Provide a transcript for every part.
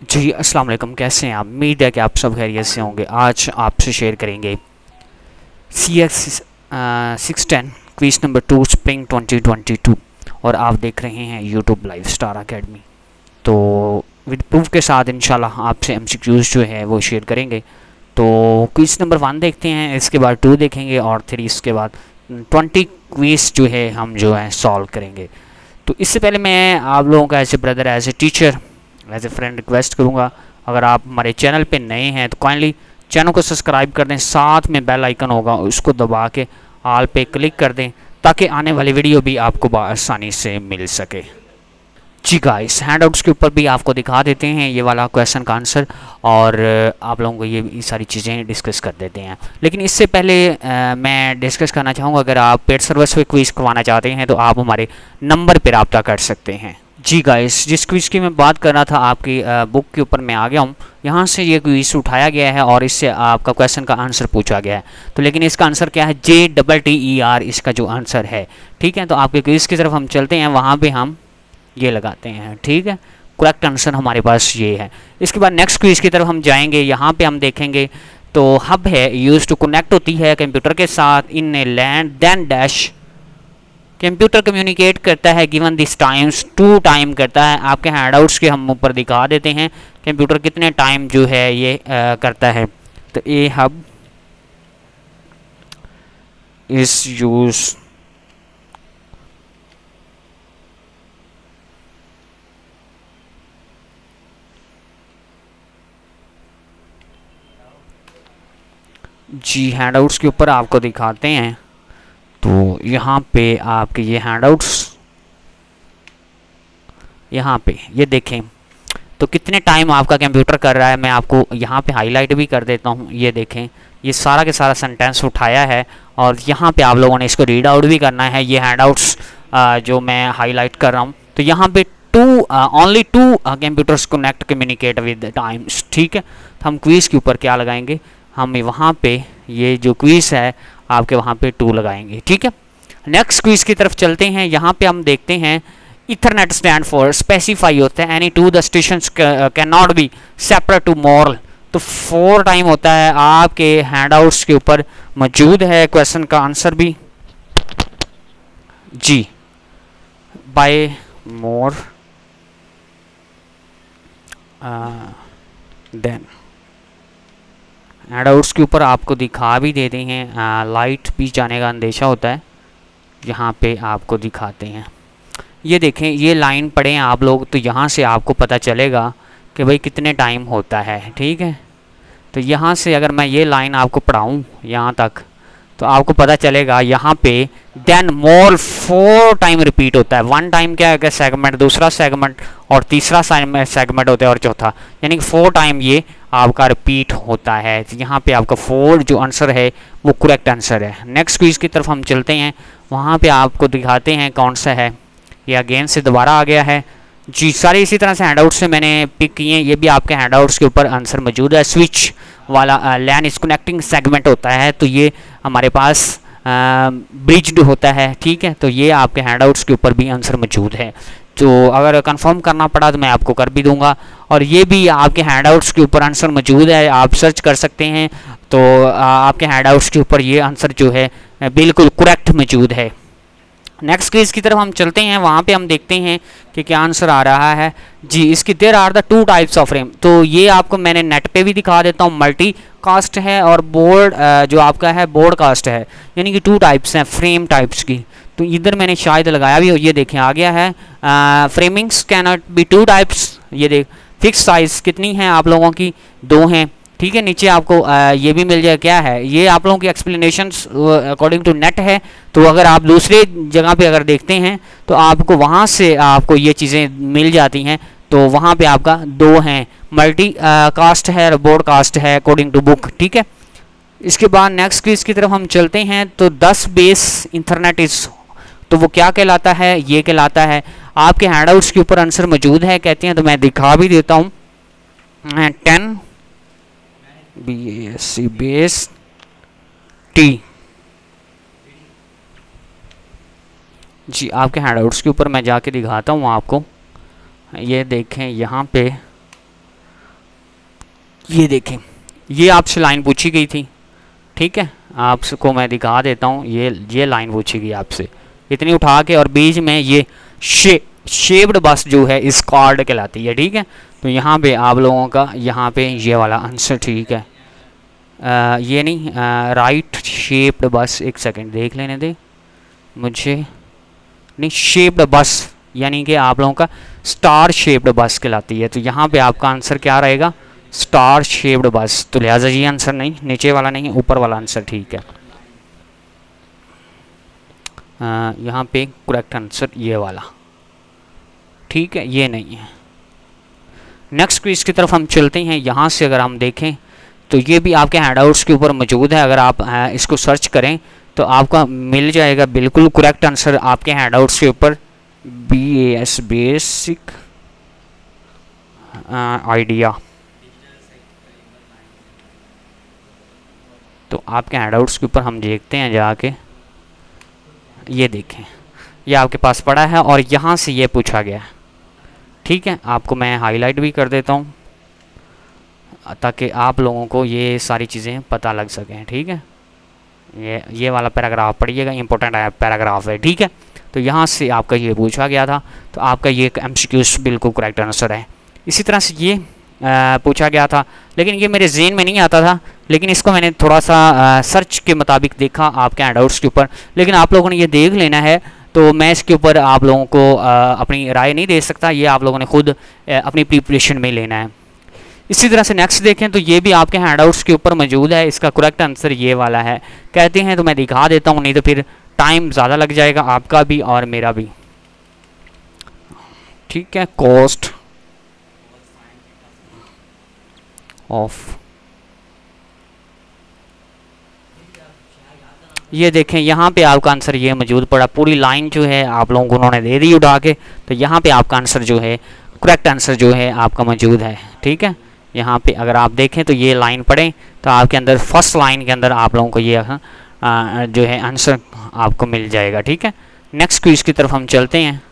जी अस्सलाम वालेकुम, कैसे हैं आप? उम्मीद है कि आप सब खैरियत से होंगे। आज आपसे शेयर करेंगे CX 610 क्विज नंबर 2 स्प्रिंग 2022 और आप देख रहे हैं यूट्यूब लाइव स्टार अकेडमी। तो विद प्रूफ के साथ इंशाल्लाह आपसे MCQs जो है वो शेयर करेंगे। तो क्विज नंबर 1 देखते हैं, इसके बाद 2 देखेंगे और 3, इसके बाद 20 क्विज जो है हम जो है सॉल्व करेंगे। तो इससे पहले मैं आप लोगों का as a brother, as a teacher, as a friend request करूँगा, अगर आप हमारे चैनल पे नए हैं तो काइंडली चैनल को सब्सक्राइब कर दें। साथ में बेल आइकन होगा, उसको दबा के ऑल पे क्लिक कर दें ताकि आने वाली वीडियो भी आपको आसानी से मिल सके। जी गाइस, हैंडआउट्स के ऊपर भी आपको दिखा देते हैं ये वाला क्वेश्चन का आंसर और आप लोगों को ये सारी चीज़ें डिस्कस कर देते हैं। लेकिन इससे पहले मैं डिस्कस करना चाहूँगा, अगर आप पेड सर्विस पे क्विज़ करवाना चाहते हैं तो आप हमारे नंबर पर रब्ता कर सकते हैं। जी गाइस, जिस क्विज़ की मैं बात कर रहा था आपकी बुक के ऊपर मैं आ गया हूँ। यहाँ से ये क्विज़ उठाया गया है और इससे आपका क्वेश्चन का आंसर पूछा गया है। तो लेकिन इसका आंसर क्या है? JTTER इसका जो आंसर है। ठीक है, तो आपके क्विज़ की तरफ हम चलते हैं, वहाँ पे हम ये लगाते हैं। ठीक है, करेक्ट आंसर हमारे पास ये है। इसके बाद नेक्स्ट क्विज़ की तरफ हम जाएंगे, यहाँ पे हम देखेंगे तो हब है यूज टू कनेक्ट होती है कंप्यूटर के साथ in a land then dash. Computer communicate करता है गिवन दिस टाइम्स, 2 टाइम करता है। आपके हैंडआउट्स के हम ऊपर दिखा देते हैं कंप्यूटर कितने टाइम जो है ये करता है। तो a hub is use G handouts के ऊपर आपको दिखाते हैं। तो यहाँ पे आपके ये हैंडआउट्स, यहाँ पे ये देखें तो कितने टाइम आपका कंप्यूटर कर रहा है। मैं आपको यहाँ पे हाईलाइट भी कर देता हूँ। ये देखें, ये सारा के सारा सेंटेंस उठाया है और यहाँ पे आप लोगों ने इसको रीड आउट भी करना है। ये हैंडआउट्स जो मैं हाईलाइट कर रहा हूँ, तो यहाँ पे only two computers connect communicate with times. ठीक है, तो हम क्विज़ के ऊपर क्या लगाएंगे? हम वहाँ पे ये जो क्विज़ है आपके वहाँ पे 2 लगाएंगे। ठीक है, नेक्स्ट क्विज़ की तरफ चलते हैं। यहाँ पे हम देखते हैं इथरनेट स्टैंड फॉर स्पेसिफाई होता है any two the station can not be separate to more. तो 4 टाइम होता है, आपके हैंडआउट्स के ऊपर मौजूद है क्वेश्चन का आंसर भी। जी, बाय मोर देन हैंडआउट्स के ऊपर आपको दिखा भी देते हैं। लाइट भी जाने का अंदेशा होता है, यहाँ पे आपको दिखाते हैं। ये देखें, ये लाइन पढ़ें आप लोग, तो यहाँ से आपको पता चलेगा कि भाई कितने टाइम होता है। ठीक है, तो यहाँ से अगर मैं ये लाइन आपको पढ़ाऊँ यहाँ तक, तो आपको पता चलेगा यहाँ पे देन मोर 4 टाइम रिपीट होता है। 1 टाइम क्या है? सेगमेंट, दूसरा सेगमेंट और तीसरा सेगमेंट होता है और चौथा, यानी कि 4 टाइम ये आपका रिपीट होता है। तो यहाँ पे आपका 4 जो आंसर है वो करेक्ट आंसर है। नेक्स्ट क्विज़ की तरफ हम चलते हैं, वहाँ पे आपको दिखाते हैं कौन सा है। ये अगेन से दोबारा आ गया है। जी, सारे इसी तरह से हैंडआउट से मैंने पिक किए हैं। ये भी आपके हैंडआउट्स के ऊपर आंसर मौजूद है। स्विच वाला लैन इस कनेक्टिंग सेगमेंट होता है, तो ये हमारे पास ब्रिज्ड होता है। ठीक है, तो ये आपके हैंडआउट्स के ऊपर भी आंसर मौजूद है। तो अगर कंफर्म करना पड़ा तो मैं आपको कर भी दूंगा। और ये भी आपके हैंडआउट्स के ऊपर आंसर मौजूद है, आप सर्च कर सकते हैं। तो आपके हैंडआउट्स के ऊपर ये आंसर जो है बिल्कुल करेक्ट मौजूद है। नेक्स्ट क्विज की तरफ हम चलते हैं, वहाँ पे हम देखते हैं कि क्या आंसर आ रहा है। जी, इसकी there are the 2 types of frame. तो ये आपको मैंने नेट पे भी दिखा देता हूँ। मल्टी कास्ट है और बोर्ड जो आपका है बोर्ड कास्ट है, यानी कि 2 टाइप्स हैं फ्रेम टाइप्स की। तो इधर मैंने शायद लगाया भी हो, ये देखें आ गया है। फ्रेमिंग्स कैनॉट बी 2 टाइप्स। ये देख, फिक्स साइज कितनी है आप लोगों की? 2 हैं। ठीक है, नीचे आपको ये भी मिल जाए। क्या है ये? आप लोगों की एक्सप्लेनेशंस अकॉर्डिंग टू नेट है। तो अगर आप दूसरे जगह पे अगर देखते हैं तो आपको वहाँ से आपको ये चीज़ें मिल जाती हैं। तो वहाँ पे आपका 2 हैं, मल्टी कास्ट है और बोर्ड कास्ट है अकॉर्डिंग टू बुक। ठीक है, इसके बाद नेक्स्ट क्विज की तरफ हम चलते हैं। तो 10 बेस इंटरनेट इज, तो वो क्या कहलाता है? ये कहलाता है। आपके हैंडआउट्स के ऊपर आंसर मौजूद है, कहते हैं, तो मैं दिखा भी देता हूँ। 10 BASC बेस T। जी, आपके हैंडआउट्स के ऊपर मैं जाके दिखाता हूँ आपको। ये देखें, यहाँ पे ये देखें, ये आपसे लाइन पूछी गई थी, ठीक है, आपको मैं दिखा देता हूँ। ये लाइन पूछी गई आपसे, इतनी उठा के, और बीच में ये शेप्ड बस जो है इस कार्ड कहलाती है, ठीक है। तो यहाँ पे आप लोगों का यहाँ पे ये वाला आंसर ठीक है। ये नहीं, राइट शेप्ड बस, एक सेकंड देख लेने दे मुझे, नहीं शेप्ड बस यानी कि आप लोगों का स्टार शेप्ड बस कहलाती है। तो यहाँ पे आपका आंसर क्या रहेगा, स्टार शेप्ड बस। तो लिहाजा ये आंसर नहीं, नीचे वाला नहीं, ऊपर वाला आंसर ठीक है। यहाँ पे करेक्ट आंसर ये वाला, ठीक है, ये नहीं है। नेक्स्ट क्विज की तरफ हम चलते हैं। यहाँ से अगर हम देखें तो ये भी आपके हैंडआउट्स के ऊपर मौजूद है। अगर आप इसको सर्च करें तो आपका मिल जाएगा बिल्कुल करेक्ट आंसर आपके हैंडआउट्स के ऊपर। BAS बेसिक आइडिया, तो आपके हैंडआउट्स के ऊपर हम देखते हैं जाके, ये देखें, ये आपके पास पड़ा है और यहाँ से ये पूछा गया है, ठीक है। आपको मैं हाईलाइट भी कर देता हूँ ताकि आप लोगों को ये सारी चीज़ें पता लग सकें, ठीक है। ये वाला पैराग्राफ पढ़िएगा, इंपॉर्टेंट पैराग्राफ है, ठीक है। तो यहाँ से आपका ये पूछा गया था, तो आपका ये MCQ बिल्कुल करेक्ट आंसर है। इसी तरह से ये पूछा गया था, लेकिन ये मेरे ज़हन में नहीं आता था, लेकिन इसको मैंने थोड़ा सा सर्च के मुताबिक देखा आपके हैंडआउट्स के ऊपर। लेकिन आप लोगों ने ये देख लेना है, तो मैं इसके ऊपर आप लोगों को अपनी राय नहीं दे सकता, ये आप लोगों ने खुद अपनी प्रिपरेशन में लेना है। इसी तरह से नेक्स्ट देखें तो ये भी आपके हैंडआउट्स के ऊपर मौजूद है। इसका करेक्ट आंसर ये वाला है, कहते हैं, तो मैं दिखा देता हूँ, नहीं तो फिर टाइम ज़्यादा लग जाएगा आपका भी और मेरा भी, ठीक है। कॉस्ट ऑफ, ये देखें, यहाँ पे आपका आंसर ये मौजूद पड़ा, पूरी लाइन जो है आप लोगों को उन्होंने दे दी उठा के। तो यहाँ पे आपका आंसर जो है, करेक्ट आंसर जो है आपका मौजूद है, ठीक है। यहाँ पे अगर आप देखें तो ये लाइन पढ़ें तो आपके अंदर फर्स्ट लाइन के अंदर आप लोगों को ये जो है आंसर आपको मिल जाएगा, ठीक है। नेक्स्ट क्विज की तरफ हम चलते हैं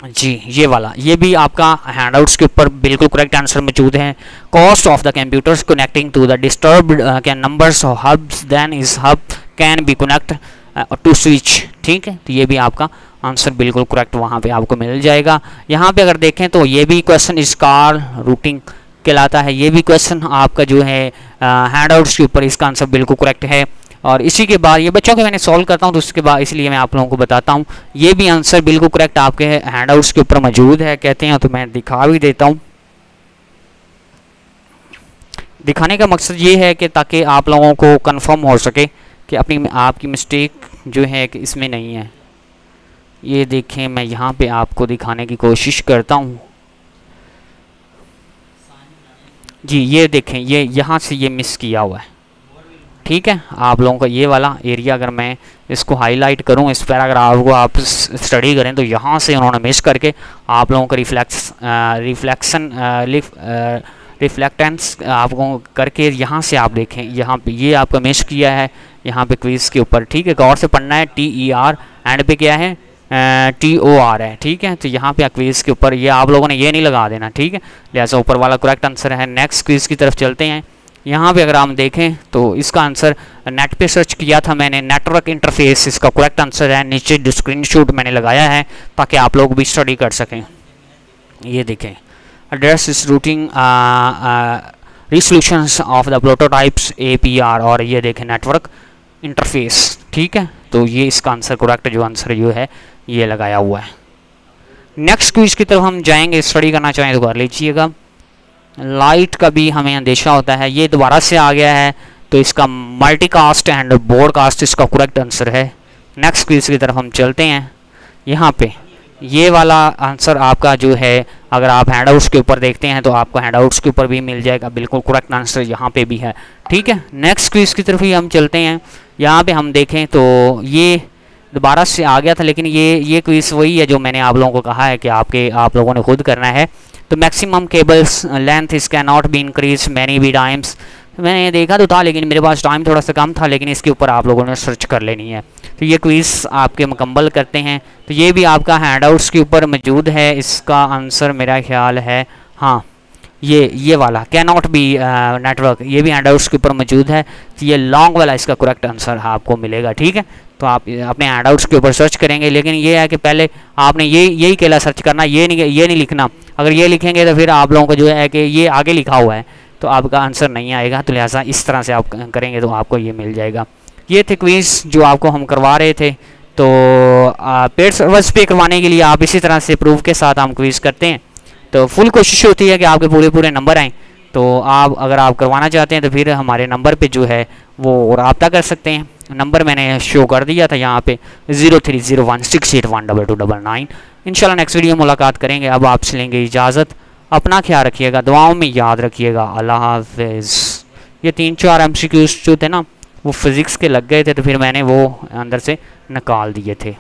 जी। ये वाला, ये भी आपका हैंडआउट्स के ऊपर बिल्कुल करेक्ट आंसर मौजूद है। Cost of the computers connecting to the disturbed can numbers of hubs then is hub can be connect to switch, ठीक है। तो ये भी आपका आंसर बिल्कुल करेक्ट वहाँ पे आपको मिल जाएगा। यहाँ पे अगर देखें तो ये भी क्वेश्चन इस कार रूटिंग कहलाता है। ये भी क्वेश्चन आपका जो है हैंडआउट्स के ऊपर, इसका आंसर बिल्कुल करेक्ट है। और इसी के बाद ये बच्चों के मैंने सॉल्व करता हूँ, तो उसके बाद इसलिए मैं आप लोगों को बताता हूँ, ये भी आंसर बिल्कुल करेक्ट आपके हैंडआउट्स के ऊपर मौजूद है, कहते हैं। तो मैं दिखा भी देता हूँ। दिखाने का मकसद ये है कि ताकि आप लोगों को कंफर्म हो सके कि आपकी मिस्टेक जो है कि इसमें नहीं है। ये देखें, मैं यहाँ पे आपको दिखाने की कोशिश करता हूँ जी। ये देखें, ये यहाँ से ये मिस किया हुआ है, ठीक है। आप लोगों का ये वाला एरिया, अगर मैं इसको हाईलाइट करूँ, इस पैराग्राफ को आप स्टडी करें, तो यहाँ से उन्होंने मिस करके आप लोगों का रिफ्लेक्टेंस आपको करके यहाँ से आप देखें, यहाँ पे ये आपका मिस किया है, यहाँ पे क्विज के ऊपर, ठीक है। गौर से पढ़ना है। TER एंड पे क्या है, TOR है, ठीक है। तो यहाँ पे क्विज के ऊपर ये आप लोगों ने ये नहीं लगा देना, ठीक है। लिहाजा ऊपर वाला करेक्ट आंसर है। नेक्स्ट क्विज की तरफ चलते हैं। यहाँ पे अगर हम देखें तो इसका आंसर नेट पे सर्च किया था मैंने, नेटवर्क इंटरफेस इसका करेक्ट आंसर है। नीचे स्क्रीनशॉट मैंने लगाया है ताकि आप लोग भी स्टडी कर सकें। ये देखें, address is routing resolutions of the prototypes APR, और ये देखें नेटवर्क इंटरफेस, ठीक है। तो ये इसका आंसर करेक्ट जो आंसर जो है ये लगाया हुआ है। नेक्स्ट क्विज की तरफ हम जाएंगे। स्टडी करना चाहें तो कर लीजिएगा। लाइट का भी हमें अंदेशा होता है, ये दोबारा से आ गया है, तो इसका मल्टीकास्ट एंड ब्रॉडकास्ट इसका करेक्ट आंसर है। नेक्स्ट क्विज की तरफ हम चलते हैं। यहाँ पे ये वाला आंसर आपका जो है, अगर आप हैंडआउट्स के ऊपर देखते हैं तो आपको हैंडआउट्स के ऊपर भी मिल जाएगा, बिल्कुल करेक्ट आंसर यहाँ पे भी है, ठीक है। नेक्स्ट क्विज की तरफ ही हम चलते हैं। यहाँ पे हम देखें तो ये दोबारा से आ गया था, लेकिन ये क्विज वही है जो मैंने आप लोगों को कहा है कि आप लोगों ने खुद करना है। तो maximum cables length is can not be increase many be times, मैंने देखा तो था लेकिन मेरे पास टाइम थोड़ा सा कम था, लेकिन इसके ऊपर आप लोगों ने सर्च कर लेनी है। तो ये क्विज़ आपके मुकम्मल करते हैं। तो ये भी आपका हैंडआउट्स के ऊपर मौजूद है। इसका आंसर मेरा ख्याल है हाँ ये वाला कैन नॉट बी नेटवर्क, ये भी हैंडआउट्स के ऊपर मौजूद है। तो ये लॉन्ग वाला इसका करेक्ट आंसर आपको मिलेगा। ठीक है, तो आप अपने हैंडआउट्स के ऊपर सर्च करेंगे, लेकिन ये है कि पहले आपने यही केला सर्च करना, ये नहीं लिखना। अगर ये लिखेंगे तो फिर आप लोगों को जो है कि ये आगे लिखा हुआ है तो आपका आंसर नहीं आएगा। तो लिहाजा इस तरह से आप करेंगे तो आपको ये मिल जाएगा। ये थे क्विज़ जो आपको हम करवा रहे थे। तो पेड सर्विस पे करवाने के लिए आप इसी तरह से प्रूफ के साथ हम क्विज़ करते हैं। तो फुल कोशिश होती है कि आपके पूरे नंबर आएँ। तो आप अगर आप करवाना चाहते हैं तो फिर हमारे नंबर पे जो है वो रब्ता कर सकते हैं। नंबर मैंने शो कर दिया था यहाँ पे 030168122299। इंशाल्लाह नेक्स्ट वीडियो में मुलाकात करेंगे। अब आपसे लेंगे इजाज़त। अपना ख्याल रखिएगा, दुआओं में याद रखिएगा। अल्लाह हाफिज़। ये 3-4 MCQs जो थे ना वो फिज़िक्स के लग गए थे, तो फिर मैंने वो अंदर से निकाल दिए थे।